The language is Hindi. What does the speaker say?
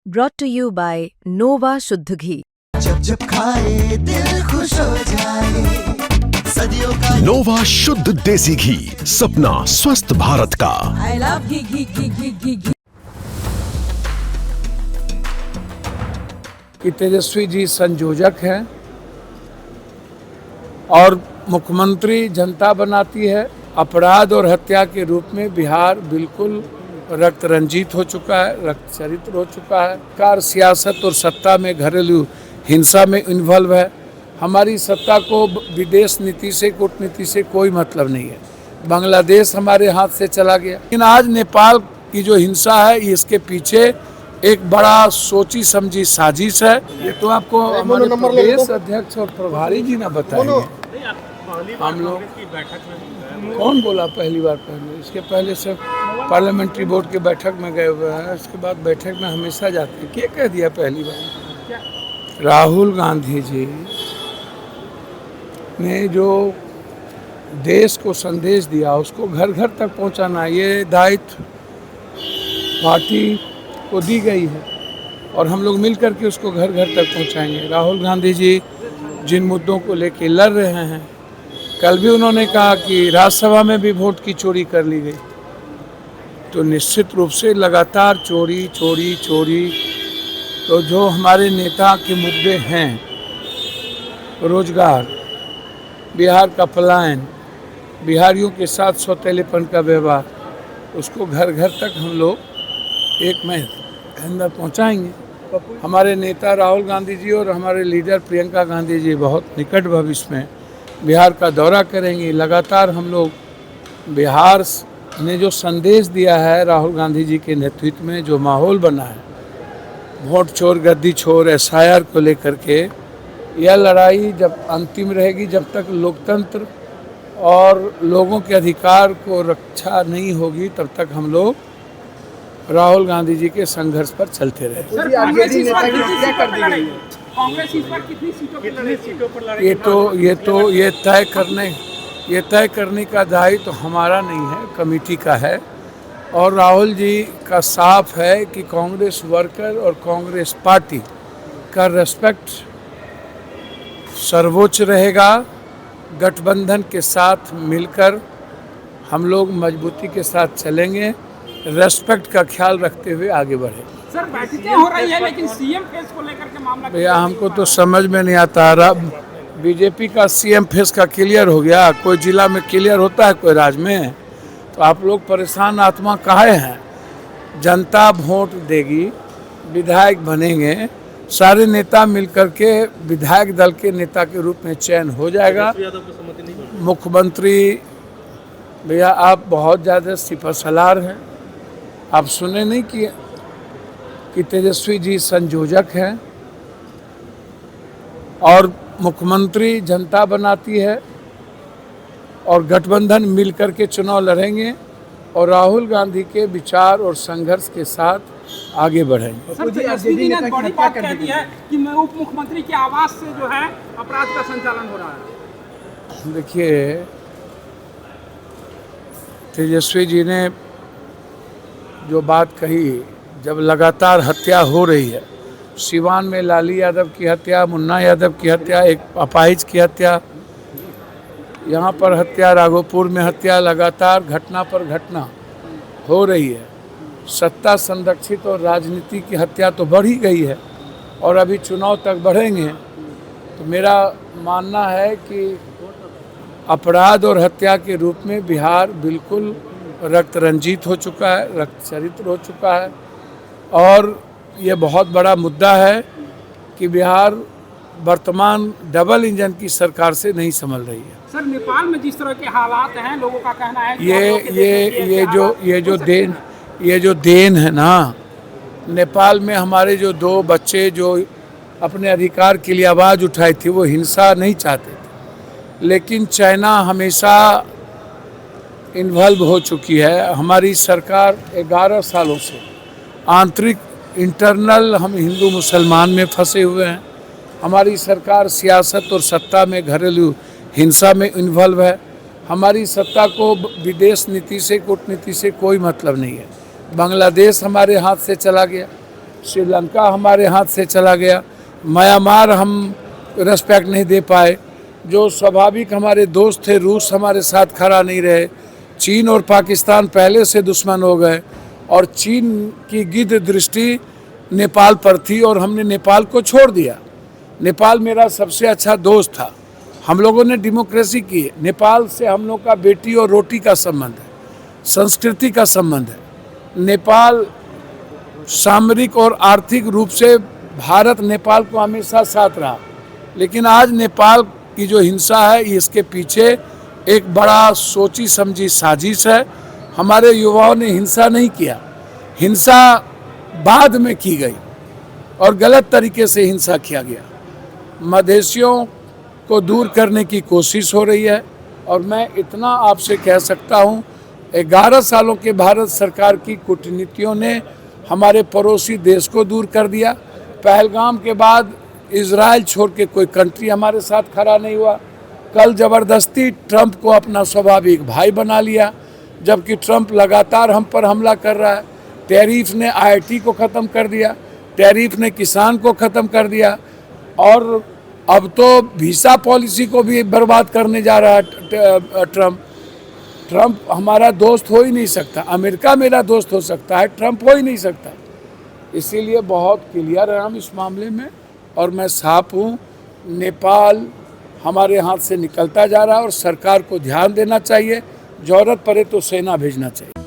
brought to you by Nova शुद्ध घी। जब जब खाए दिल खुश हो जाए, सदियों का नोवा शुद्ध देसी घी, सपना स्वस्थ भारत का। I love घी घी घी घी घी घी। कि तेजस्वी जी संयोजक हैं और मुख्यमंत्री जनता बनाती है। अपराध और हत्या के रूप में बिहार बिल्कुल रक्त रंजित हो चुका है, रक्त चरित्र हो चुका है। कार सियासत और सत्ता में घरेलू हिंसा में इन्वॉल्व है। हमारी सत्ता को विदेश नीति से, कूटनीति से कोई मतलब नहीं है। बांग्लादेश हमारे हाथ से चला गया, लेकिन आज नेपाल की जो हिंसा है इसके पीछे एक बड़ा सोची समझी साजिश है। ये तो आपको हमारे प्रदेश अध्यक्ष और प्रभारी जी ना बताएंगे। हम लोग कौन बोला पहली बार? पहले इसके पहले से पार्लियामेंट्री बोर्ड के बैठक में गए हुए हैं, उसके बाद बैठक में हमेशा जाते हैं। क्या कह दिया पहली बार? राहुल गांधी जी ने जो देश को संदेश दिया उसको घर घर तक पहुंचाना, ये दायित्व पार्टी को दी गई है और हम लोग मिल करके उसको घर घर तक पहुंचाएंगे। राहुल गांधी जी जिन मुद्दों को लेके लड़ रहे हैं, कल भी उन्होंने कहा कि राज्यसभा में भी वोट की चोरी कर ली गई, तो निश्चित रूप से लगातार चोरी चोरी चोरी। तो जो हमारे नेता के मुद्दे हैं, रोजगार, बिहार का पलायन, बिहारियों के साथ सौतेलेपन का व्यवहार, उसको घर घर तक हम लोग एक महीने के अंदर पहुंचाएंगे। हमारे नेता राहुल गांधी जी और हमारे लीडर प्रियंका गांधी जी बहुत निकट भविष्य में बिहार का दौरा करेंगे। लगातार हम लोग बिहार ने जो संदेश दिया है, राहुल गांधी जी के नेतृत्व में जो माहौल बना है, वोट चोर गद्दी छोर SIR को लेकर के, यह लड़ाई जब अंतिम रहेगी, जब तक लोकतंत्र और लोगों के अधिकार को रक्षा नहीं होगी, तब तक हम लोग राहुल गांधी जी के संघर्ष पर चलते रहे। ये तय करने का दायित्व तो हमारा नहीं है, कमेटी का है। और राहुल जी का साफ है कि कांग्रेस वर्कर और कांग्रेस पार्टी का रेस्पेक्ट सर्वोच्च रहेगा। गठबंधन के साथ मिलकर हम लोग मजबूती के साथ चलेंगे, रेस्पेक्ट का ख्याल रखते हुए आगे बढ़े। सर, बैठकें हो रही है लेकिन सीएम फेस को लेकर के मामला भैया हमको तो समझ में नहीं आता। बीजेपी का CM फेस का क्लियर हो गया, कोई जिला में क्लियर होता है, कोई राज्य में? तो आप लोग परेशान आत्मा काहे हैं? जनता वोट देगी, विधायक बनेंगे, सारे नेता मिलकर के विधायक दल के नेता के रूप में चयन हो जाएगा। मुख्यमंत्री भैया आप बहुत ज़्यादा सिपहसालार हैं। आप सुने नहीं कि तेजस्वी जी संयोजक हैं और मुख्यमंत्री जनता बनाती है और गठबंधन मिलकर के चुनाव लड़ेंगे और राहुल गांधी के विचार और संघर्ष के साथ आगे बढ़ेंगे। सर, तेजस्वी जी ने बड़ी बात कह दी है कि मैं उप मुख्यमंत्री के आवास से जो है अपराध का संचालन हो रहा है। देखिए, तेजस्वी जी ने जो बात कही, जब लगातार हत्या हो रही है, सिवान में लाली यादव की हत्या, मुन्ना यादव की हत्या, एक अपाहिज की हत्या, यहाँ पर हत्या, राघोपुर में हत्या, लगातार घटना पर घटना हो रही है। सत्ता संरक्षित और राजनीति की हत्या तो बढ़ ही गई है और अभी चुनाव तक बढ़ेंगे। तो मेरा मानना है कि अपराध और हत्या के रूप में बिहार बिल्कुल रक्त रंजित हो चुका है, रक्त चरित्र हो चुका है और ये बहुत बड़ा मुद्दा है कि बिहार वर्तमान डबल इंजन की सरकार से नहीं संभल रही है। सर, नेपाल में जिस तरह के हालात हैं, लोगों का कहना है ये जो देन है ना, नेपाल में हमारे जो 2 बच्चे जो अपने अधिकार के लिए आवाज़ उठाई थी, वो हिंसा नहीं चाहते थे, लेकिन चाइना हमेशा इन्वॉल्व हो चुकी है। हमारी सरकार 11 सालों से आंतरिक इंटरनल हम हिंदू मुसलमान में फंसे हुए हैं। हमारी सरकार सियासत और सत्ता में घरेलू हिंसा में इन्वॉल्व है। हमारी सत्ता को विदेश नीति से, कूटनीति से कोई मतलब नहीं है। बांग्लादेश हमारे हाथ से चला गया, श्रीलंका हमारे हाथ से चला गया, म्यांमार हम रेस्पेक्ट नहीं दे पाए, जो स्वाभाविक हमारे दोस्त थे रूस हमारे साथ खड़ा नहीं रहे, चीन और पाकिस्तान पहले से दुश्मन हो गए और चीन की गिद्ध दृष्टि नेपाल पर थी और हमने नेपाल को छोड़ दिया। नेपाल मेरा सबसे अच्छा दोस्त था, हम लोगों ने डेमोक्रेसी की है। नेपाल से हम लोग का बेटी और रोटी का संबंध है, संस्कृति का संबंध है। नेपाल सामरिक और आर्थिक रूप से भारत नेपाल को हमेशा साथ रहा, लेकिन आज नेपाल की जो हिंसा है इसके पीछे एक बड़ा सोची समझी साजिश है। हमारे युवाओं ने हिंसा नहीं किया, हिंसा बाद में की गई और गलत तरीके से हिंसा किया गया। मधेशियों को दूर करने की कोशिश हो रही है और मैं इतना आपसे कह सकता हूँ, 11 सालों के भारत सरकार की कूटनीतियों ने हमारे पड़ोसी देश को दूर कर दिया। पहलगाम के बाद इजराइल छोड़ के कोई कंट्री हमारे साथ खड़ा नहीं हुआ। कल ज़बरदस्ती ट्रंप को अपना स्वाभाविक भाई बना लिया, जबकि ट्रंप लगातार हम पर हमला कर रहा है। टैरिफ ने IIT को ख़त्म कर दिया, टैरिफ ने किसान को ख़त्म कर दिया और अब तो वीज़ा पॉलिसी को भी बर्बाद करने जा रहा है ट्रंप हमारा दोस्त हो ही नहीं सकता। अमेरिका मेरा दोस्त हो सकता है, ट्रंप हो ही नहीं सकता। इसीलिए बहुत क्लियर है हम इस मामले में और मैं साफ हूँ, नेपाल हमारे हाथ से निकलता जा रहा है और सरकार को ध्यान देना चाहिए, ज़रूरत पड़े तो सेना भेजना चाहिए।